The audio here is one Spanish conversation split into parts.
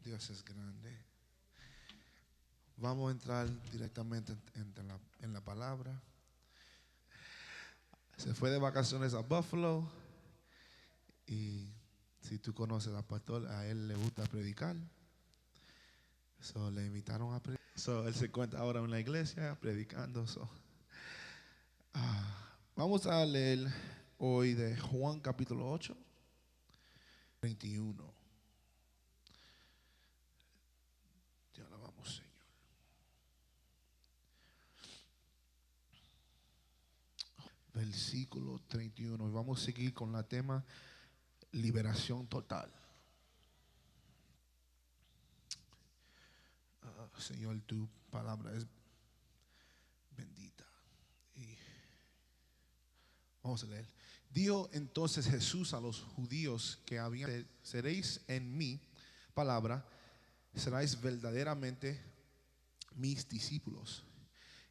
Dios es grande. Vamos a entrar directamente en la palabra. Se fue de vacaciones a Buffalo y si tú conoces al pastor, a él le gusta predicar. So, le invitaron a predicar. So, él se encuentra ahora en la iglesia predicando. Vamos a leer hoy de Juan capítulo 8, 21. Te alabamos, Señor. Versículo 31. Y vamos a seguir con el tema liberación total. Señor, tu palabra es bendita. Y vamos a leer. Dijo entonces Jesús a los judíos que habían: seréis en mi palabra, seréis verdaderamente mis discípulos,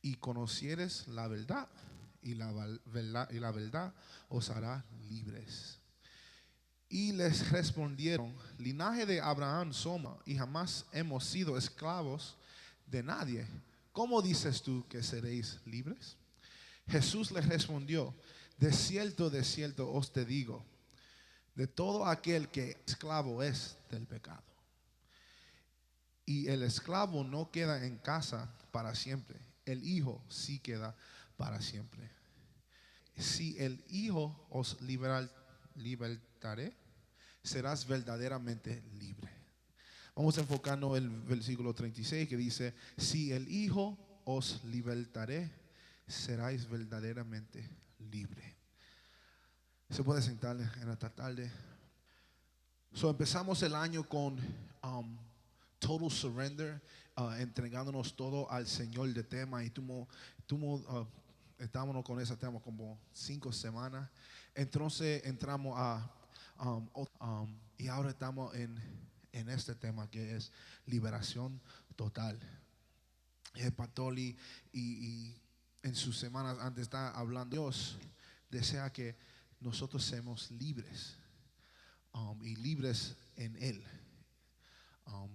y conocieres la verdad, y la verdad os hará libres. Y les respondieron: linaje de Abraham somos, y jamás hemos sido esclavos de nadie. ¿Cómo dices tú que seréis libres? Jesús les respondió: de cierto os te digo, de todo aquel que esclavo es del pecado. Y el esclavo no queda en casa para siempre, el hijo sí queda para siempre. Si el hijo os libertaré, serás verdaderamente libre. Vamos a enfocarnos en el versículo 36 que dice: si el hijo os libertaré, seráis verdaderamente libre. Se puede sentar en esta tarde. Empezamos el año con total surrender, entregándonos todo al Señor de tema. Y estábamos con ese tema como 5 semanas. Entonces entramos y ahora estamos en este tema que es liberación total. El pastor y en sus semanas antes está hablando, Dios desea que nosotros seamos libres, y libres en Él.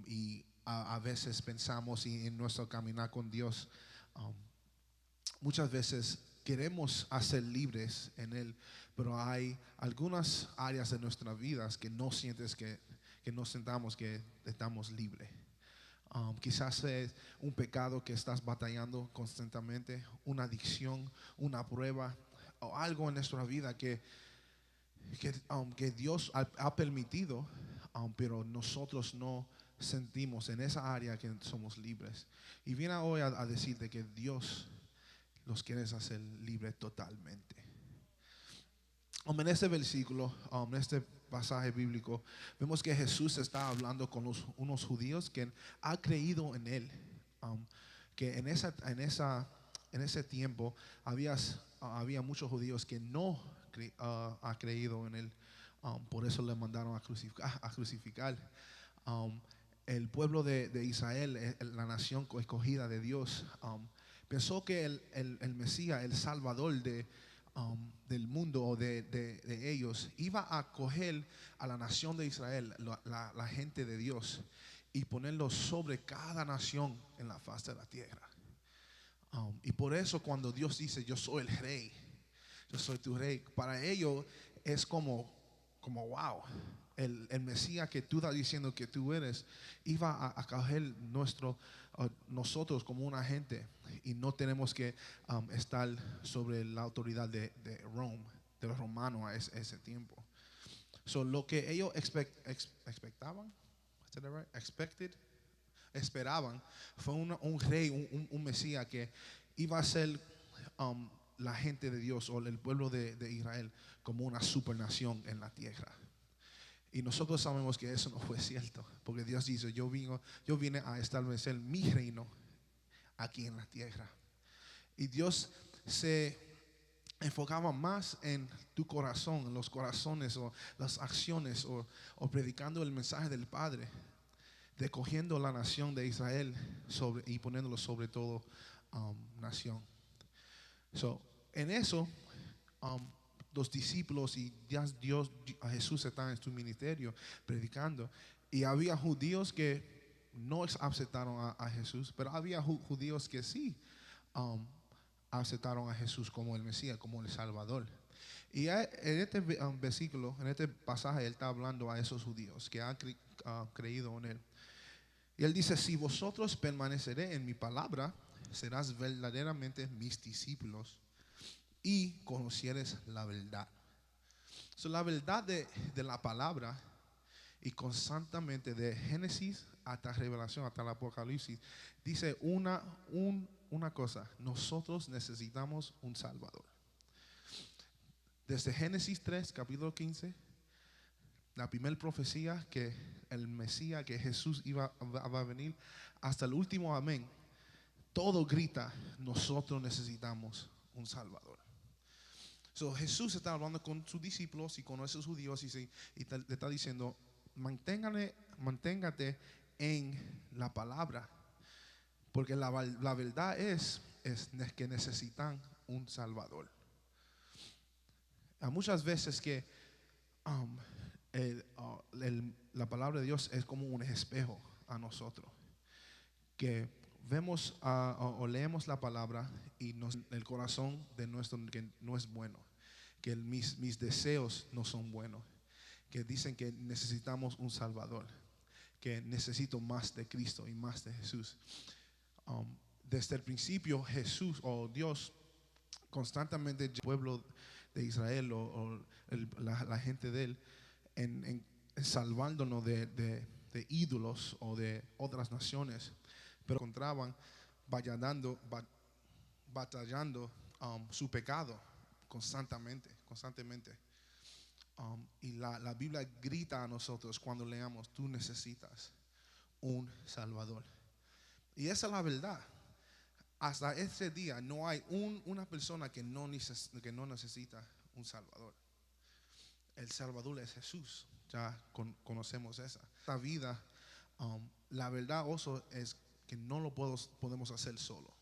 Y a veces pensamos, y en nuestro caminar con Dios, muchas veces queremos hacer libres en Él, pero hay algunas áreas de nuestras vidas que no sientes que no sentamos que estamos libres. Quizás es un pecado que estás batallando constantemente, una adicción, una prueba o algo en nuestra vida que Dios ha permitido, pero nosotros no sentimos en esa área que somos libres. Y viene hoy a decirte que Dios los quiere hacer libres totalmente. En este versículo, en este pasaje bíblico, vemos que Jesús está hablando con unos judíos que han creído en Él. Que en ese tiempo había muchos judíos que no han creído en Él. Por eso le mandaron a crucificar. El pueblo de Israel, la nación escogida de Dios, pensó que el Mesías, el Salvador del mundo o de ellos, iba a coger a la nación de Israel, la gente de Dios, y ponerlo sobre cada nación en la faz de la tierra. Y por eso cuando Dios dice: yo soy el rey, yo soy tu rey, para ellos es como wow, el Mesías que tú estás diciendo que tú eres iba a coger nosotros como una gente, y no tenemos que estar sobre la autoridad de Roma, de los romanos a ese tiempo. Lo que ellos expectaban, esperaban fue un rey, un Mesías que iba a ser la gente de Dios o el pueblo de Israel como una supernación en la tierra. Y nosotros sabemos que eso no fue cierto, porque Dios dice: yo vine a establecer mi reino aquí en la tierra. Y Dios se enfocaba más en tu corazón, en los corazones o las acciones, o predicando el mensaje del Padre, de cogiendo la nación de Israel y poniéndolo sobre todo nación. En eso los discípulos y ya Dios, a Jesús está en su ministerio predicando. Y había judíos que no aceptaron a Jesús, pero había judíos que sí um, aceptaron a Jesús como el Mesías, como el Salvador. Y en este versículo, en este pasaje, él está hablando a esos judíos que han creído en él. Y él dice, si vosotros permaneceré en mi palabra, serás verdaderamente mis discípulos y conocieres la verdad. So, la verdad de la palabra y constantemente de Génesis hasta Revelación, hasta el Apocalipsis, dice una cosa: nosotros necesitamos un Salvador. Desde Génesis 3, capítulo 15, la primera profecía que el Mesías, que Jesús va a venir, hasta el último amén, todo grita: nosotros necesitamos un Salvador. So, Jesús está hablando con sus discípulos y con esos judíos y le está diciendo: manténgate en la palabra, porque la verdad es que necesitan un Salvador. Muchas veces que la palabra de Dios es como un espejo a nosotros, que vemos o leemos la palabra y el corazón de nuestro que no es bueno, que mis deseos no son buenos, que dicen que necesitamos un Salvador, que necesito más de Cristo y más de Jesús. Desde el principio Jesús o Dios constantemente el pueblo de Israel la gente de él en salvándonos de ídolos o de otras naciones, pero encontraban batallando su pecado constantemente. Y la Biblia grita a nosotros cuando leamos: tú necesitas un Salvador. Y esa es la verdad. Hasta ese día no hay una persona que no necesita un Salvador. El Salvador es Jesús. Ya conocemos esa. Esta vida, la verdad oso es que no lo podemos hacer solo.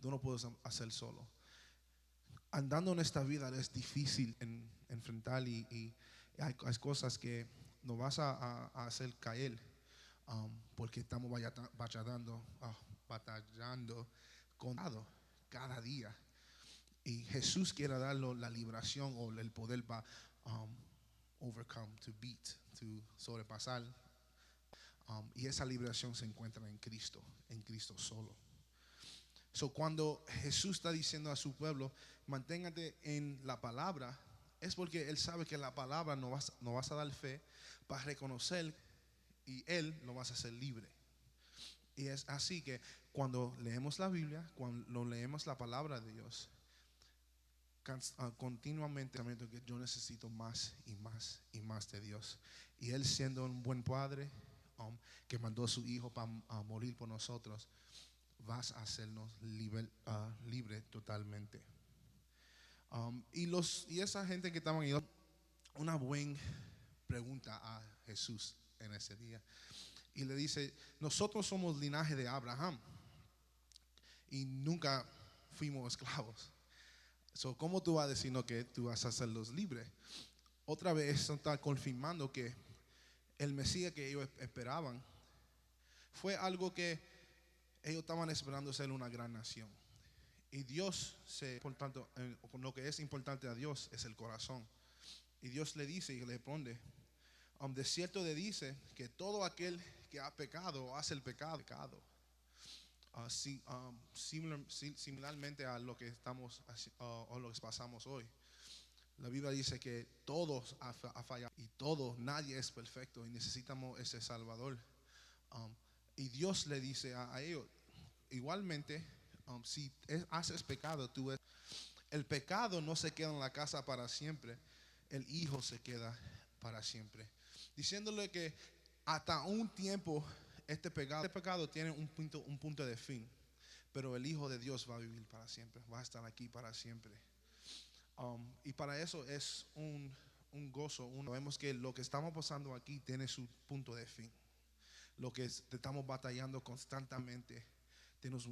No lo podemos hacer solo. Andando en esta vida es difícil enfrentar y hay cosas que nos vas a hacer caer, porque estamos batallando con cada día. Y Jesús quiere darnos la liberación o el poder para overcome, to sobrepasar. Y esa liberación se encuentra en Cristo solo. So, cuando Jesús está diciendo a su pueblo: manténgate en la palabra, es porque Él sabe que la palabra nos vas a dar fe para reconocer, y Él nos va a hacer libre. Y es así que cuando leemos la Biblia, cuando leemos la palabra de Dios, continuamente que yo necesito más y más y más de Dios. Y Él, siendo un buen padre, que mandó a su hijo para morir por nosotros, vas a hacernos libre totalmente. Y esa gente que estaban ahí, una buena pregunta a Jesús en ese día. Y le dice: nosotros somos linaje de Abraham y nunca fuimos esclavos. So, ¿cómo tú vas a decirnos que tú vas a hacerlos libres? Otra vez eso está confirmando que el Mesías que ellos esperaban fue algo que ellos estaban esperando ser una gran nación. Y Dios, por tanto, lo que es importante a Dios es el corazón. Y Dios le dice y le responde: de cierto le dice que todo aquel que ha pecado o hace el pecado. Similarmente a lo que estamos o lo que pasamos hoy. La Biblia dice que todos ha fallado y nadie es perfecto y necesitamos ese Salvador. Y Dios le dice a ellos igualmente: si haces pecado, el pecado no se queda en la casa para siempre, el hijo se queda para siempre. Diciéndole que hasta un tiempo este pecado tiene un punto de fin, pero el Hijo de Dios va a vivir para siempre, va a estar aquí para siempre. Y para eso es un gozo. Vemos que lo que estamos pasando aquí tiene su punto de fin. Lo que estamos batallando constantemente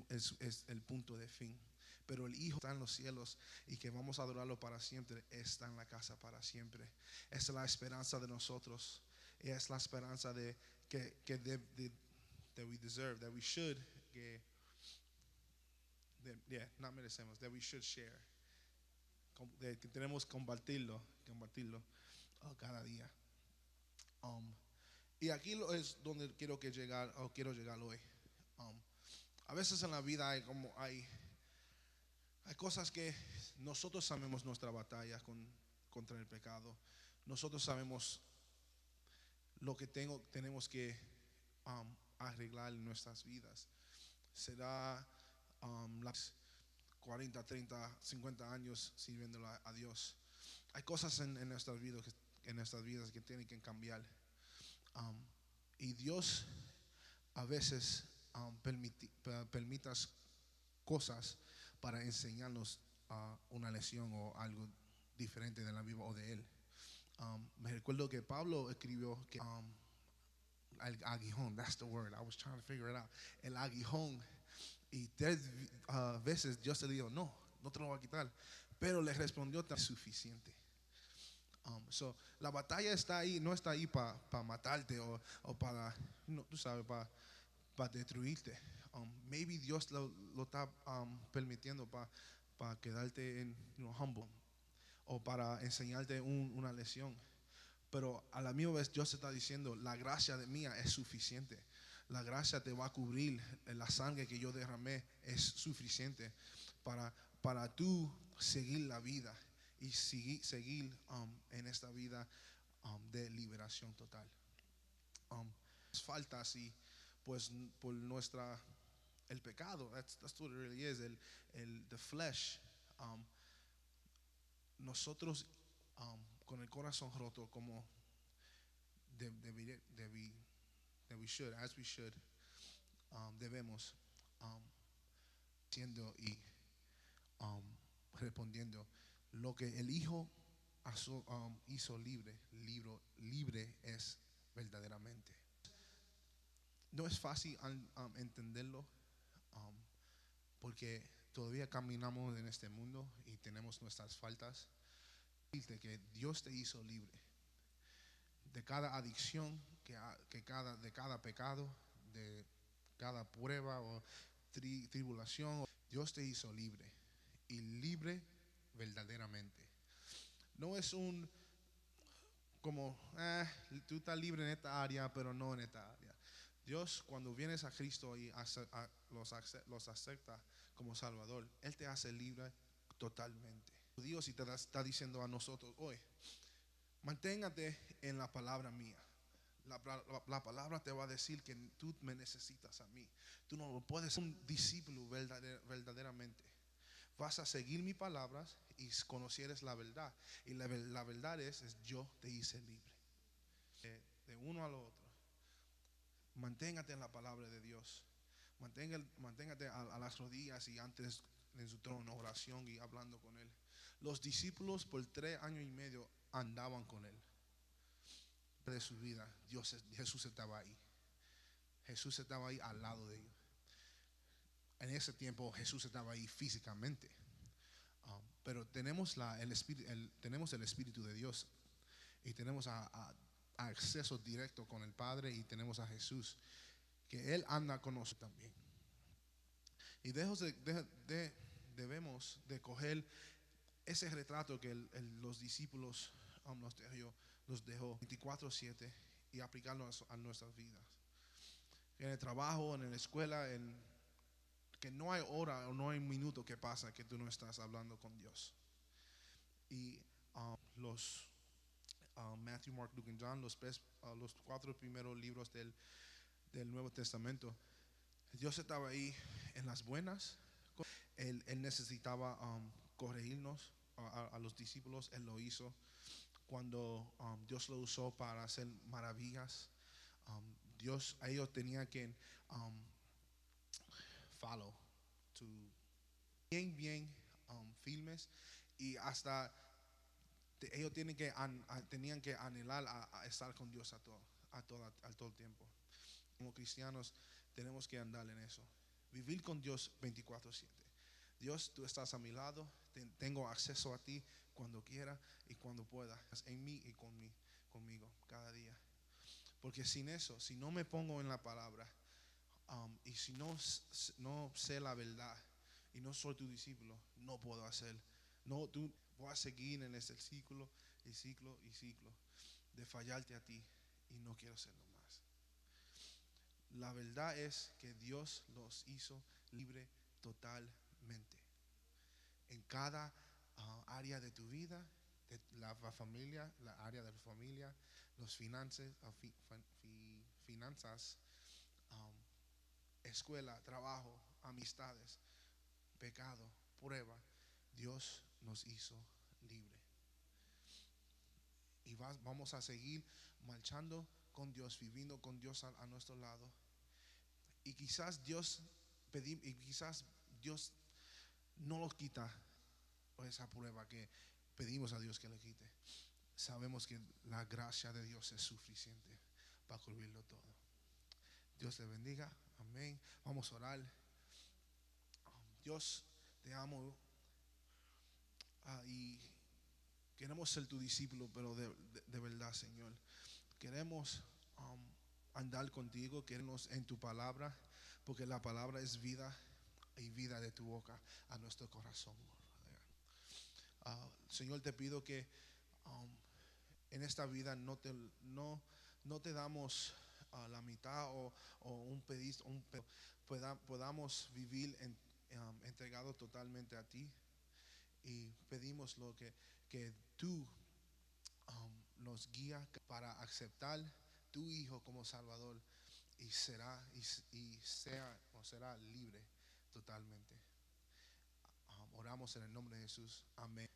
es el punto de fin. pero el Hijo está en los cielos y que vamos a adorarlo para siempre, está en la casa para siempre. Esa es la esperanza de nosotros. Es la esperanza de que that we deserve, that we should, not merecemos, that we should share, que tenemos que compartirlo cada día. Y aquí es donde quiero llegar hoy. A veces en la vida hay cosas que nosotros sabemos nuestra batalla contra el pecado. Nosotros sabemos lo que tenemos que arreglar en nuestras vidas. Será las 40, 30, 50 años sirviendo a Dios. Hay cosas en nuestras vidas que tienen que cambiar. Y Dios a veces permitas cosas para enseñarnos una lección o algo diferente de la Biblia o de Él. Me recuerdo que Pablo escribió que el aguijón, that's the word, I was trying to figure it out. El aguijón, y 3 veces Dios le dijo, no te lo voy a quitar, pero le respondió, es suficiente. So, la batalla está ahí, no está ahí para matarte o para, tú sabes, para destruirte. Maybe Dios lo está permitiendo para quedarte en humble o para enseñarte una lección. Pero a la misma vez Dios está diciendo, la gracia de mía es suficiente. La gracia te va a cubrir, la sangre que yo derramé es suficiente para tú seguir la vida y seguir en esta vida de liberación total. Faltas y pues por el pecado, that's what it really is, the flesh. Nosotros con el corazón roto, como we should, as we should, debemos siendo y respondiendo lo que el Hijo hizo libre es verdaderamente. No es fácil entenderlo porque todavía caminamos en este mundo y tenemos nuestras faltas. De que Dios te hizo libre de cada adicción, de cada pecado, de cada prueba o tribulación. Dios te hizo libre y libre verdaderamente. No es como tú estás libre en esta área, pero no en esta área. Dios, cuando vienes a Cristo y los acepta como Salvador, Él te hace libre totalmente. Dios y te está diciendo a nosotros hoy, manténgate en la palabra mía. La palabra te va a decir que tú me necesitas a mí. Tú no puedes ser un discípulo verdaderamente. Vas a seguir mis palabras y conocieres la verdad. Y la verdad es yo te hice libre. De uno al otro. Manténgate en la palabra de Dios. Manténgate a las rodillas y antes en su trono, oración y hablando con Él. Los discípulos por 3 años y medio andaban con Él. De su vida, Jesús estaba ahí. Jesús estaba ahí al lado de ellos. En ese tiempo Jesús estaba ahí físicamente. Pero tenemos el Espíritu de Dios y tenemos acceso directo con el Padre y tenemos a Jesús, que Él anda con nosotros también. Y debemos de coger ese retrato que los discípulos los dejó 24/7 y aplicarlo a nuestras vidas. En el trabajo, en la escuela, que no hay hora o no hay minuto que pasa que tú no estás hablando con Dios. Y los Matthew, Mark, Luke y John, los 4 primeros libros del Nuevo Testamento, Dios estaba ahí en las buenas. Él necesitaba corregirnos a los discípulos. Él lo hizo cuando Dios lo usó para hacer maravillas. Ellos tenían que follow, bien firmes, y hasta ellos tenían que anhelar a estar con Dios a todo el tiempo. Como cristianos tenemos que andar en eso, vivir con Dios 24/7. Dios, tú estás a mi lado, tengo acceso a ti cuando quiera y cuando pueda, en mí y conmigo cada día. Porque sin eso, si no me pongo en la palabra, y si no sé la verdad y no soy tu discípulo, no puedo hacer. No, tú voy a seguir en ese ciclo y ciclo y ciclo de fallarte a ti y no quiero hacerlo más. La verdad es que Dios los hizo libre totalmente. En cada área de tu vida, de la familia, la área de la familia, los finanzas, um, escuela, trabajo, amistades, pecado, prueba, Dios nos hizo libre. Y vamos a seguir marchando con Dios, viviendo con Dios a nuestro lado. Y quizás Dios no nos quita esa prueba que pedimos a Dios que le quite. Sabemos que la gracia de Dios es suficiente para cubrirlo todo. Dios te bendiga. Amén. Vamos a orar. Dios, te amo, y queremos ser tu discípulo, pero de verdad, Señor. Queremos andar contigo, queremos en tu palabra, porque la palabra es vida y vida de tu boca a nuestro corazón. Señor, te pido que en esta vida no te damos la mitad o un pedido, podamos vivir entregado totalmente a ti. Y pedimos que tú nos guías para aceptar tu Hijo como Salvador y será libre totalmente. Oramos en el nombre de Jesús. Amén.